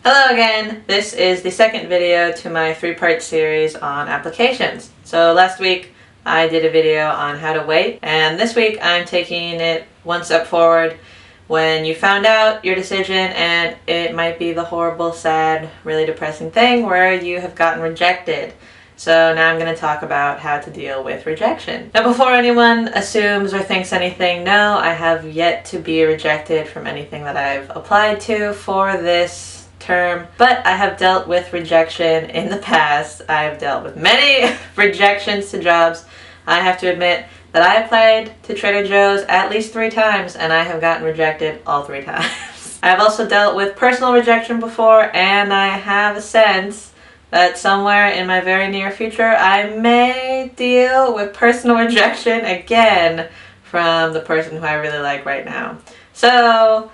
Hello again! This is the second video to my three-part series on applications. So last week I did a video on how to wait, and this week I'm taking it one step forward when you found out your decision and it might be the horrible, sad, really depressing thing where you have gotten rejected. So now I'm going to talk about how to deal with rejection. Now before anyone assumes or thinks anything, no, I have yet to be rejected from anything that I've applied to for this term, but I have dealt with rejection in the past. I've dealt with many rejections to jobs. I have to admit that I applied to Trader Joe's at least 3 times and I have gotten rejected all 3 times. I've also dealt with personal rejection before, and I have a sense that somewhere in my very near future I may deal with personal rejection again from the person who I really like right now. So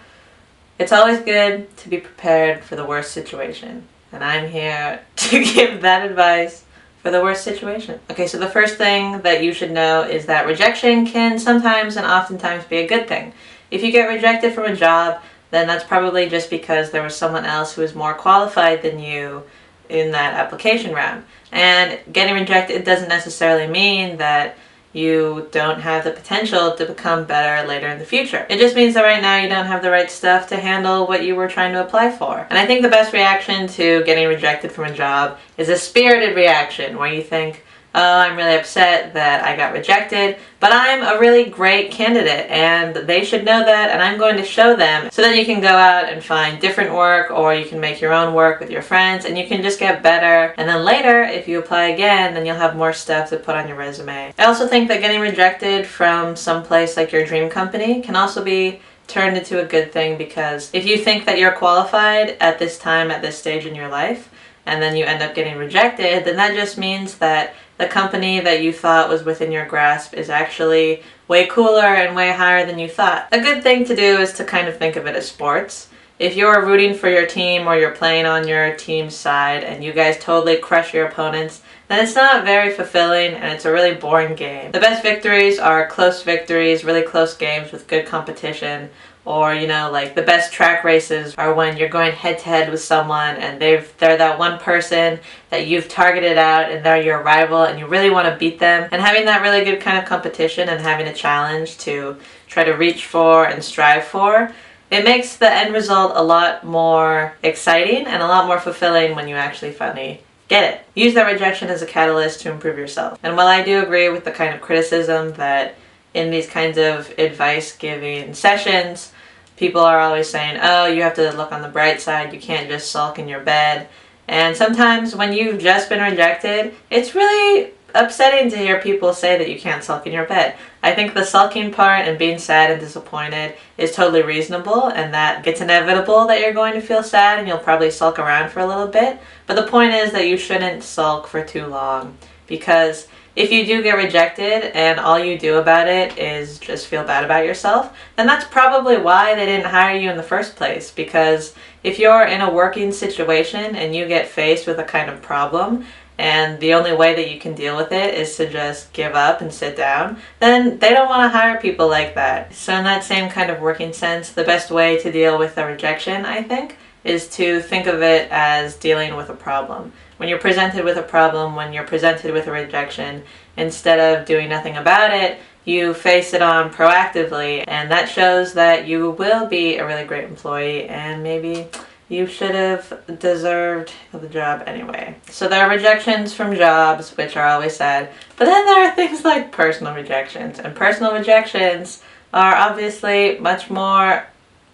it's always good to be prepared for the worst situation, and I'm here to give that advice for the worst situation. Okay, so the first thing that you should know is that rejection can sometimes and oftentimes be a good thing. If you get rejected from a job, then that's probably just because there was someone else who is more qualified than you in that application round. And getting rejected doesn't necessarily mean that you don't have the potential to become better later in the future. It just means that right now you don't have the right stuff to handle what you were trying to apply for. And I think the best reaction to getting rejected from a job is a spirited reaction where you think, oh, I'm really upset that I got rejected, but I'm a really great candidate and they should know that, and I'm going to show them. So then you can go out and find different work, or you can make your own work with your friends and you can just get better. And then later, if you apply again, then you'll have more stuff to put on your resume. I also think that getting rejected from someplace like your dream company can also be turned into a good thing, because if you think that you're qualified at this time, at this stage in your life, and then you end up getting rejected, then that just means that the company that you thought was within your grasp is actually way cooler and way higher than you thought. A good thing to do is to kind of think of it as sports. If you're rooting for your team or you're playing on your team's side and you guys totally crush your opponents, then it's not very fulfilling and it's a really boring game. The best victories are close victories, really close games with good competition. Or, you know, like the best track races are when you're going head to head with someone and they're that one person that you've targeted out and they're your rival and you really want to beat them. And having that really good kind of competition and having a challenge to try to reach for and strive for, it makes the end result a lot more exciting and a lot more fulfilling when you actually finally get it. Use that rejection as a catalyst to improve yourself. And while I do agree with the kind of criticism that in these kinds of advice-giving sessions, people are always saying, oh, you have to look on the bright side, you can't just sulk in your bed. And sometimes when you've just been rejected, it's really upsetting to hear people say that you can't sulk in your bed. I think the sulking part and being sad and disappointed is totally reasonable, and that it's inevitable that you're going to feel sad and you'll probably sulk around for a little bit. But the point is that you shouldn't sulk for too long, because if you do get rejected and all you do about it is just feel bad about yourself, then that's probably why they didn't hire you in the first place. Because if you're in a working situation and you get faced with a kind of problem and the only way that you can deal with it is to just give up and sit down, then they don't want to hire people like that. So in that same kind of working sense, the best way to deal with a rejection, I think, is to think of it as dealing with a problem. When you're presented with a problem, when you're presented with a rejection, instead of doing nothing about it, you face it on proactively, and that shows that you will be a really great employee and maybe you should have deserved the job anyway. So there are rejections from jobs, which are always sad, but then there are things like personal rejections, and personal rejections are obviously much more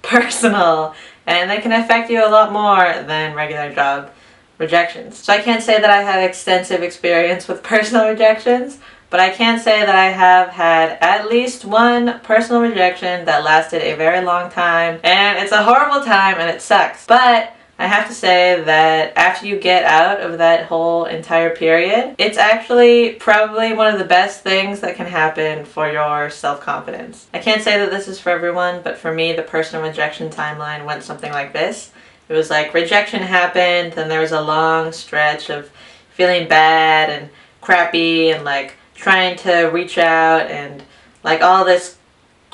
personal and they can affect you a lot more than regular job rejections. So I can't say that I have extensive experience with personal rejections, but I can say that I have had at least one personal rejection that lasted a very long time, and it's a horrible time and it sucks. But I have to say that after you get out of that whole entire period, it's actually probably one of the best things that can happen for your self-confidence. I can't say that this is for everyone, but for me, the personal rejection timeline went something like this. It was like rejection happened, then there was a long stretch of feeling bad and crappy and like trying to reach out and like all this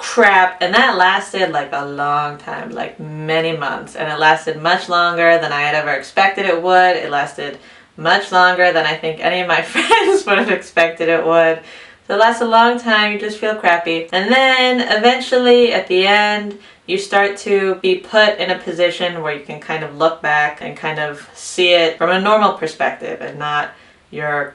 crap, and that lasted like a long time, like many months, and it lasted much longer than I had ever expected it would. It lasted much longer than I think any of my friends would have expected it would. So it lasts a long time, you just feel crappy. And then eventually at the end, you start to be put in a position where you can kind of look back and kind of see it from a normal perspective and not your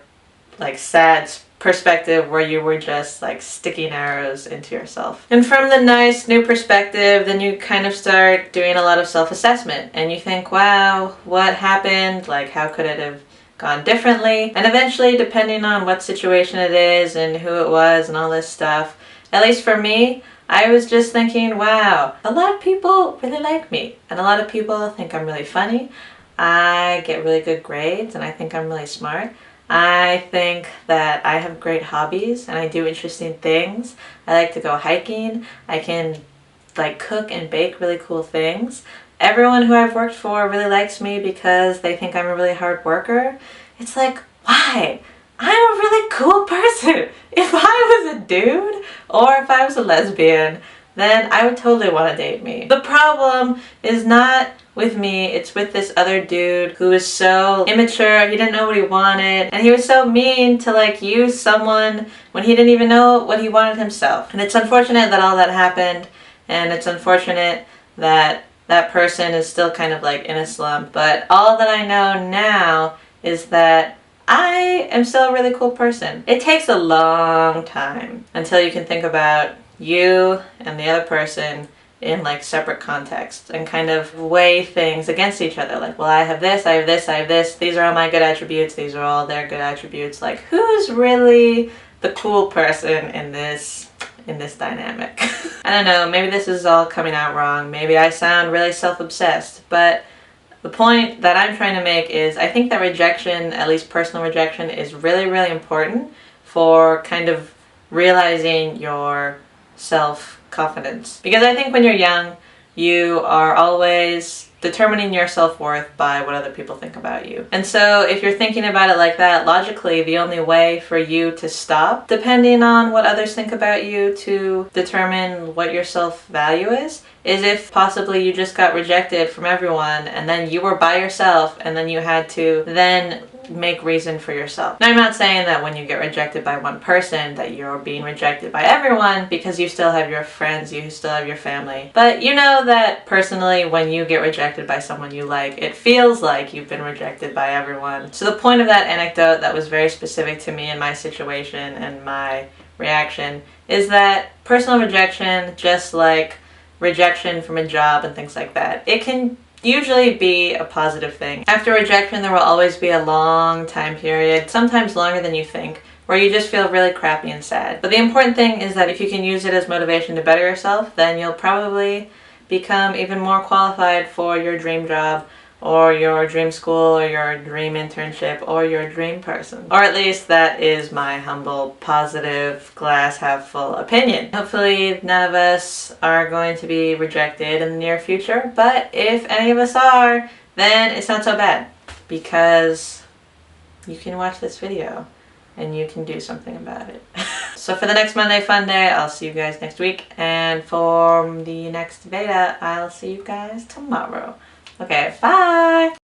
like sad perspective where you were just like sticking arrows into yourself. And from the nice new perspective, then you kind of start doing a lot of self-assessment and you think, wow, what happened? Like, how could it have gone differently? And eventually, depending on what situation it is and who it was and all this stuff, at least for me, I was just thinking, wow, a lot of people really like me and a lot of people think I'm really funny. I get really good grades and I think I'm really smart. I think that I have great hobbies and I do interesting things. I like to go hiking. I can like cook and bake really cool things. Everyone who I've worked for really likes me because they think I'm a really hard worker. It's like, why? I'm a really cool person. If I was a dude or if I was a lesbian, then I would totally want to date me. The problem is not with me, it's with this other dude who was so immature, he didn't know what he wanted, and he was so mean to like use someone when he didn't even know what he wanted himself. And it's unfortunate that all that happened, and it's unfortunate that that person is still kind of like in a slump, but all that I know now is that I am still a really cool person. It takes a long time until you can think about you and the other person in like separate contexts and kind of weigh things against each other. Like, well, I have this, I have this, I have this. These are all my good attributes. These are all their good attributes. Like, who's really the cool person in this dynamic? I don't know. Maybe this is all coming out wrong. Maybe I sound really self-obsessed. But the point that I'm trying to make is I think that rejection, at least personal rejection, is really, really important for kind of realizing your self-confidence. Because I think when you're young, you are always determining your self-worth by what other people think about you. And so if you're thinking about it like that, logically, the only way for you to stop depending on what others think about you to determine what your self-value is if possibly you just got rejected from everyone and then you were by yourself and then you had to then make reason for yourself. Now, I'm not saying that when you get rejected by one person that you're being rejected by everyone, because you still have your friends, you still have your family. But you know that personally, when you get rejected by someone you like, it feels like you've been rejected by everyone. So the point of that anecdote that was very specific to me and my situation and my reaction is that personal rejection, just like rejection from a job and things like that, it can usually be a positive thing. After rejection, there will always be a long time period, sometimes longer than you think, where you just feel really crappy and sad. But the important thing is that if you can use it as motivation to better yourself, then you'll probably become even more qualified for your dream job or your dream school or your dream internship or your dream person. Or at least that is my humble, positive, glass half full opinion. Hopefully none of us are going to be rejected in the near future, but if any of us are, then it's not so bad, because you can watch this video and you can do something about it. So for the next Monday Fun Day, I'll see you guys next week, and for the next beta, I'll see you guys tomorrow. Okay, bye!